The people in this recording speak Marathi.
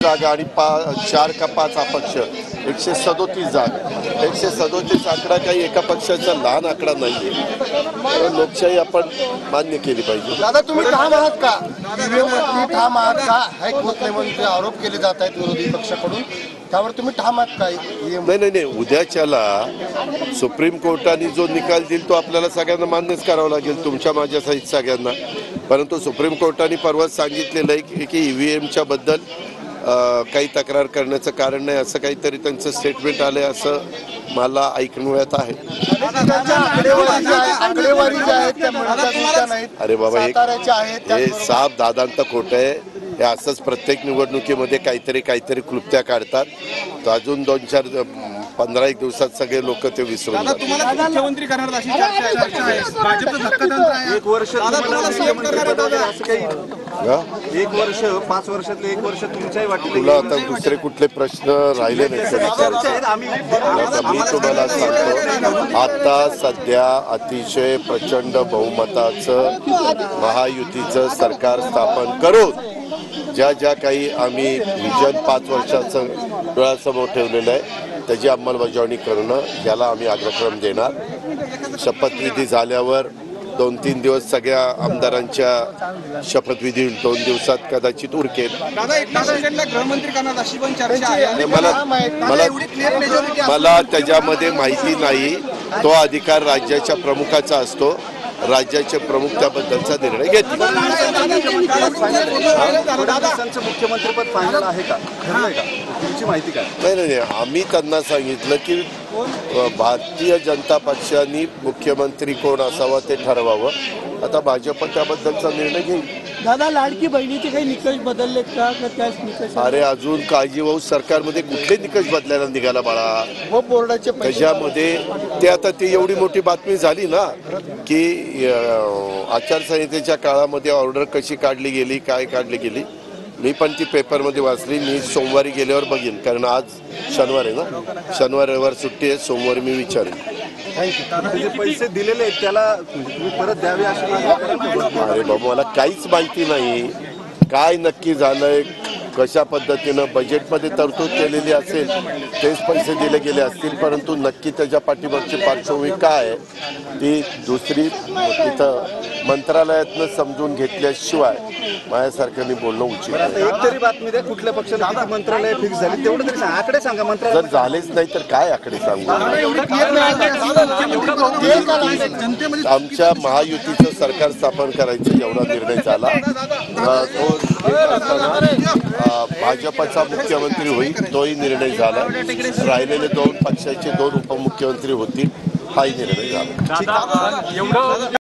जागा आणि 4 का 5 अपक्ष 137 जागा 137 आकडा काही एका पक्षाचा लहान आकडा नाहीये। लोकशाही आपण मान्य केली पाहिजे। दादा तुम्ही ठाम आहात का? ईव्हीएमवरती ठाम आहात का? हॅक होत नाही म्हणून आरोप केले जात आहेत विरोधी पक्षाकडून, त्यावर तुम्ही ठाम आहात का? नाही, उद्याच्याला सुप्रीम कोर्टाने जो निकाल देईल तो आपल्याला सगळ्यांना मान्यच करावा लागेल, तुमच्या माझ्या सहित सगळ्यांना। परंतु सुप्रीम कोर्टाने परवाच सांगितलेलं आहे की ईव्हीएमच्या बद्दल काही तक्रार करण्याचं कारण नाही, असं काहीतरी त्यांचं स्टेटमेंट आलंय असं मला ऐकण्यात आहे। अरे बाबा हे साफ दादांत खोटं आहे। हे असंच प्रत्येक निवडणुकीमध्ये काहीतरी क्लुप्त्या काढतात, तर अजून 2-4-15 दिवसात सगळे लोक ते विसरून जातात। मुख्यमंत्री करणार अशी चर्चा आहे, भाजपचं धक्कातंत्र आहे। 1 वर्ष 1 वर्ष 5 वर्षातले 1 वर्ष तुमच्याही वाटेल। तुला आता दुसरे कुठले प्रश्न राहिले नाही? मी तुम्हाला सांगतो, आता सध्या अतिशय प्रचंड बहुमताचं महायुतीचं सरकार स्थापन करून ज्या काही आम्ही विजन 5 वर्षाचं डोळ्यासमोर ठेवलेलं आहे त्याची अंमलबजावणी करणं, याला आम्ही अग्रक्रम देणार। शपथविधी झाल्यावर 2-3 दिवस सगळ्या आमदारांच्या शपथविधी होईल, 2 दिवसात कदाचित उरकेल। गृहमंत्री करणार अशी पण चर्चा आहे। मला त्याच्यामध्ये माहिती नाही, तो अधिकार राज्याच्या प्रमुखाचा असतो, राज्याचे प्रमुख त्याबद्दलचा निर्णय घेतील। मुख्यमंत्रीपद फायनल आहे का? तुमची माहिती काय? नाही, आम्ही त्यांना सांगितलं की भारतीय जनता पक्षाने मुख्यमंत्री कोण असावा ते ठरवावं। आता भाजप त्याबद्दलचा निर्णय घेईल। दादा लाडकी बहिणीचे काही निकष बदललेत का? त्याच निकष अरे अजून काळजी भाऊ, सरकारमध्ये कुठले निकष बदलायला निघाला बाळा? व बोर्डाचे त्याच्यामध्ये ते आता ती एवढी मोठी बातमी झाली ना की आचारसंहितेच्या काळामध्ये ऑर्डर कशी काढली गेली, काय काढली गेली, मी पण ती पेपरमध्ये वाचली। मी सोमवारी गेल्यावर बघीन, कारण आज शनिवार आहे ना, शनिवार रविवार सुट्टी आहे, सोमवारी मी विचारेन। जे पैसे दिलेले आहेत त्याला तुम्ही परत द्यावे अशी? अरे बाबा मला काहीच माहिती नाही काय नक्की झालंय, कशा पद्धतीनं बजेटमध्ये तरतूद केलेली असेल तेच पैसे दिले गेले असतील, परंतु नक्की त्याच्या पाठीमागची पार्श्वभूमी काय आहे ती दुसरी तिथं मंत्रालयातनं समजून घेतल्याशिवाय माझ्यासारख्याने बोलणं उचित नाही। एक तरी बातमी द्या, कुठल्या पक्षाला किती मंत्रालय फिक्स झाली तेवढं तरी सांगा, आकडे सांगा। मंत्रालय जर झालेच नाही तर काय आकडे सांगू? आमच्या महायुतीचं सरकार स्थापन करायचं एवढा निर्णय झाला, तो भाजपचा मुख्यमंत्री होईल तोही निर्णय झाला, राहिलेले 2 पक्षाचे 2 उपमुख्यमंत्री होतील हाही निर्णय झाला।